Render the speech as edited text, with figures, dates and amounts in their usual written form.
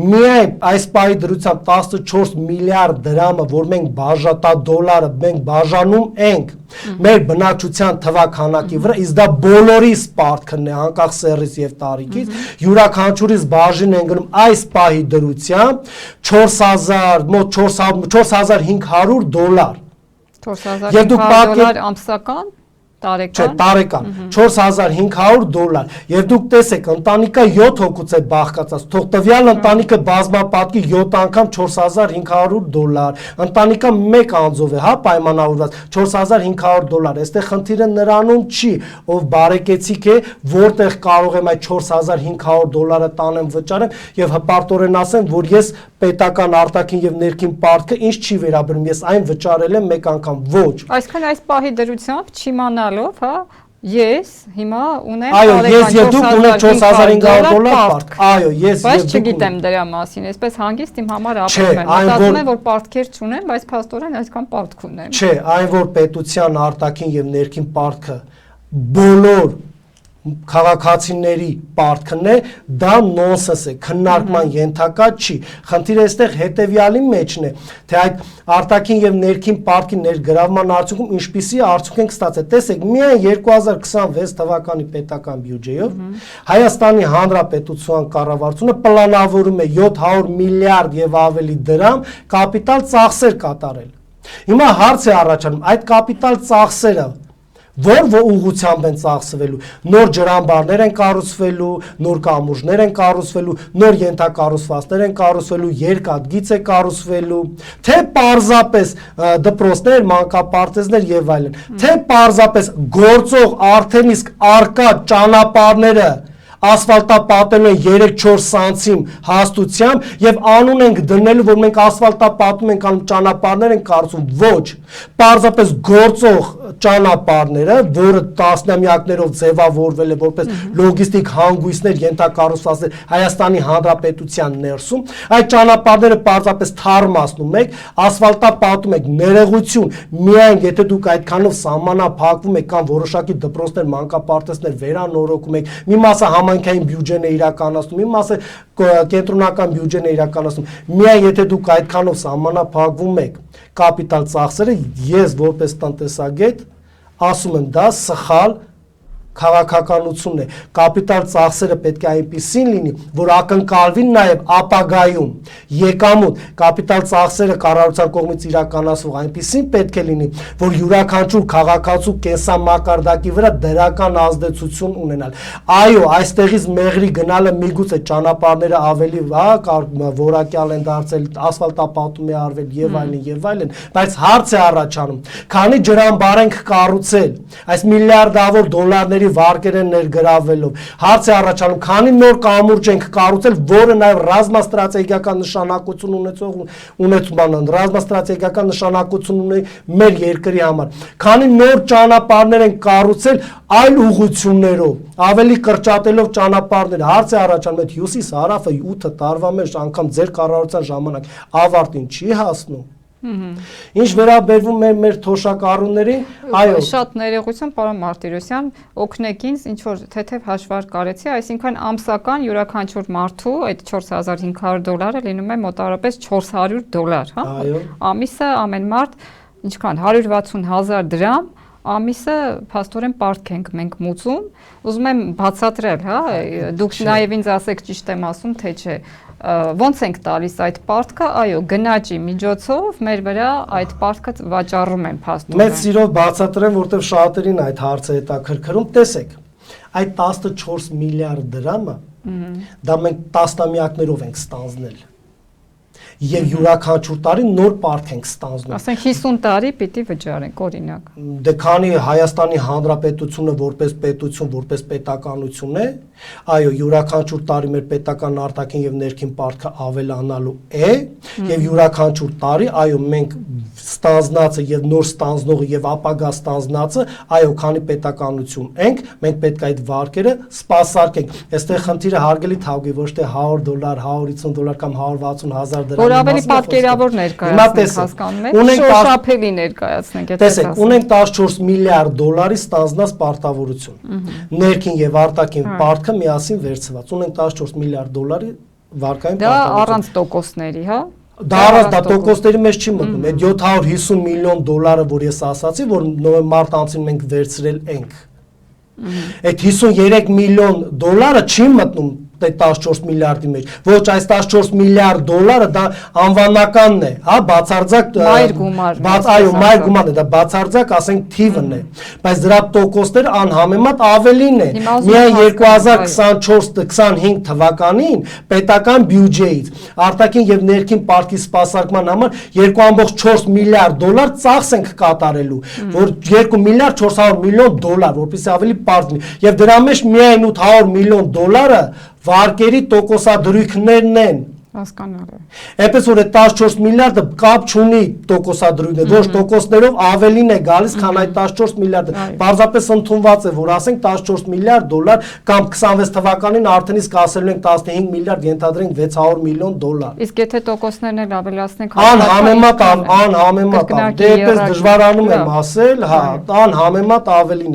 Միայն այս պահի դրությամբ 14 միլիարդ դրամը, որ մենք բաժատա դոլարը մենք բաժանում ենք մեր բնակչության թվաքանակի վրա, իսկ դա բոլորիս պարտքն է, անկախ սեռից եւ տարիքից, յուրաքանչյուրից բաժին են գնում այս պահի դրությամբ 4500 դոլար։ 4500 դոլար ամսական, տարեկան։ Տարեկան 4500 դոլար։ Եվ դուք տեսեք, ընտանիքը 7 հոգուց է բաղկացած, թող տվյալ ընտանիքը բազմապատկի 7 անգամ 4500 դոլար։ Ընտանիքը մեկ անձով է, հա, պայմանավորված 4500 դոլար։ Այստեղ խնդիրը նրանում չի, ով բարեկեցիկ է, որտեղ կարող եմ այդ 4500 դոլարը տանեմ վճարեմ եւ հպարտորեն ասեմ, որ ես պետական արտաքին եւ ներքին պարտքը ինձ չի վերաբերում, ես այն վճարել եմ մեկ անգամ, ոչ։ Այսինքն այս պահի դրությամբ չիմանալով, հա, ես հիմա ունեմ այո, ես եւ դուք ունեք 4500 դոլար պարտք։ Այո, ես եւ դուք չգիտեմ դրա մասին, այսպես հանգիստ իմ համար ապրում եմ։ Մտածում եմ, որ պարտքեր չունեմ, բայց փաստորեն այսքան պարտք ունեմ։ Չէ, այն որ պետության արտաքին եւ ներքին պարտքը բոլոր քաղաքացիների պարտքն է, դա նոնսենս է, քննարկման ենթակա չի։ Խնդիրը այստեղ հետեւյալի մեջն է, թե այդ արտաքին եւ ներքին պարտքի ներգրավման արդյունքում ինչպիսի արդյունք ենք ստացել։ Տեսեք, միայն 2026 թվականի պետական բյուջեով Հայաստանի Հանրապետության կառավարությունը պլանավորում է 700 միլիարդ եւ ավելի դրամ կապիտալ ծախսեր կատարել։ Հիմա հարց է առաջանում, այդ կապիտալ ծախսերը որ ուղղությամբ են ծախսվելու, նոր ջրամբարներ են կառուցվելու, նոր կամուրջներ են կառուցվելու, նոր ենթակառուցվածքներ են կառուցվելու, երկաթգիծ է կառուցվելու, թե պարզապես դպրոցներ, մանկապարտեզներ եւ այլն, թե պարզապես գործող արդեն իսկ արկա ճանապարհները ասֆալտապատելու են 3-4 սանտիմ հաստությամբ եւ անուն ենք դնելու, որ մենք ասֆալտապատում ենք, անում ճանապարհներ են կառուցում, ոչ, պարզապես գործող ճանապարհները, որը տասնամյակներով ձևավորվել է որպես լոգիստիկ հանգույցներ, ենթակառուցվածքներ Հայաստանի Հանրապետության ներսում, այդ ճանապարհները պարզապես թարմացնում եք, ասֆալտապատում եք, ներողություն, միայն եթե դուք այդքանով սահմանափակվում եք կամ որոշակի դպրոցներ, մանկապարտեզներ վերանորոգում եք, մի մասը համայնքային բյուջեն է իրականացնում, մի մասը կենտրոնական բյուջեն է իրականացնում, միայն եթե դուք այդքանով սահմանափակվում եք կապիտալ ծախսերը, ես որպես տնտեսագետ ասում եմ, դա սխալ քաղաքականություն է, կապիտալ ծախսերը պետք է այնպիսին լինի, որ ակնկալվի նաև ապագայում եկամուտ, կապիտալ ծախսերը կառավարության կողմից իրականացվող այնպիսին պետք է լինի, որ յուրաքանչյուր քաղաքացու կենսամակարդակի վրա դրական ազդեցություն ունենալ։ Այո, այստեղից մեղրի գնալը միգուցե ճանապարհները ավելի որակյալ են դարձել, ասֆալտապատում է արվել եւ այլն, բայց հարց է առաջանում, քանի ջրամբար ենք կառուցել, այս միլիարդավոր դոլարների վարկեր են ներգրավելով, հարց է առաջանում, քանի նոր կամուրջ ենք կառուցել, որը նաև ռազմաստրատեգիական ռազմաստրատեգիական նշանակություն ունի մեր երկրի համար, քանի նոր ճանապարհներ են կառուցել այլ ուղղություններով, ավելի կրճատելով ճանապարհները, հարց է առաջանում, այդ հյուսիս-հարավը 8 տարվա մեջ անգամ ձեր կառավարության ժամանակ ավարտին չի հասնում։ Ինչ վերաբերվում է մեր թոշակառուներին, այո, շատ ներողություն, պարոն Մարտիրոսյան, օգնեք ինձ, ինչ որ թեթև հաշվարկ կարեցի, այսինքն ամսական յուրաքանչյուր մարդու այդ 4500 դոլարը լինում է մոտավորապես 400 դոլար, հա։ Ամիսը ամեն մարդ ինչքան 160,000 դրամ ամիսը փաստորեն պարտք ենք մենք մուծում, ուզում եմ բացատրել, հա, դուք նաև ինձ ասեք ճիշտ եմ ասում, թե չէ, ոնց ենք տալիս այդ պարտքը, այո, գնաճի միջոցով մեր վրա այդ պարտքը վաճառում են փաստորեն։ Մեծ սիրով բացատրեմ, որտեղ շատերին այդ հարցը հետաքրքրում, տեսեք, այդ 14 միլիարդ դրամը, դա մենք տասնամյակներով ենք ստանձնել։ Եվ յուրաքանչյուր տարի նոր պարտք ենք ստանձնում։ Ասենք 50 տարի պիտի վճարենք, օրինակ։ Դե քանի Հայաստանի Հանրապետությունը որպես պետություն, որպես պետականություն է, այո, յուրաքանչյուր տարի մեր պետական արտաքին եւ ներքին պարտքը ավելանալու է, եւ յուրաքանչյուր տարի, այո, մենք ստանձնածը եւ նոր ստանձնողը եւ ապագա ստանձնածը, այո, քանի պետականություն ենք, մենք պետք է այդ վարկերը սպասարկենք։ Այստեղ խնդիրը հարգելի թավգի ոչ թե 100 դոլար, 150 դոլար կամ 160,000 դրամ։ Որ ավելի պատկերավոր ներկայացնենք, հասկանում եք, շոշափելի ներկայացնենք, եթե տեսեք, ունենք 14 միլիարդ դոլարի ստանձնած պարտավորություն։ Ներքին եւ արտաքին պարտքը միասին վերցված։ Ունենք 14 միլիարդ դոլարի վարկային Դա պարտավորություն։ առանց տոկոսների, հա։ Դա առանց դա տոկոսների մեջ չի մտնում։ Այդ 750 միլիոն դոլարը, որ ես ասացի, որ նոյեմբեր ամսին մենք վերցրել ենք։ Այդ 53 միլիոն դոլարը չի մտնում 14 միլիարդի մեջ։ Ոչ, այս 14 միլիարդ դոլարը դա անվանականն է, հա, բացարձակ մայր գումարն է, այո, մայր գումարն է, դա բացարձակ, ասենք, թիվն է, բայց դրա տոկոսները անհամեմատ ավելին է։ Միայն 2024-25 թվականին պետական բյուջեից արտաքին եւ ներքին պարտքի սպասարկման համար 2.4 միլիարդ դոլար ծախս ենք կատարելու, որ 2 միլիարդ 400 միլիոն դոլար, որպեսզի ավելի պարզ լինի, եւ դրա մեջ միայն 800 միլիոն դոլարը վարկերի տոկոսադրույքներն են։ Հասկանալի է։ Այնպես որ այդ 14 միլիարդը կապ չունի տոկոսադրույքներ, ոչ տոկոսներով ավելին է գալիս, քան այդ 14 միլիարդը։ Պարզապես ընդունված է, որ ասենք 14 միլիարդ դոլար կամ 26 թվականին արդեն իսկ ասելու ենք 15 միլիարդ, ենթադրենք 600 միլիոն դոլար։ Իսկ եթե տոկոսներն էլ ավելացնենք, անհամեմատ, դե այդպես դժվարանում եմ ասել, հա, անհամեմատ ավելին է։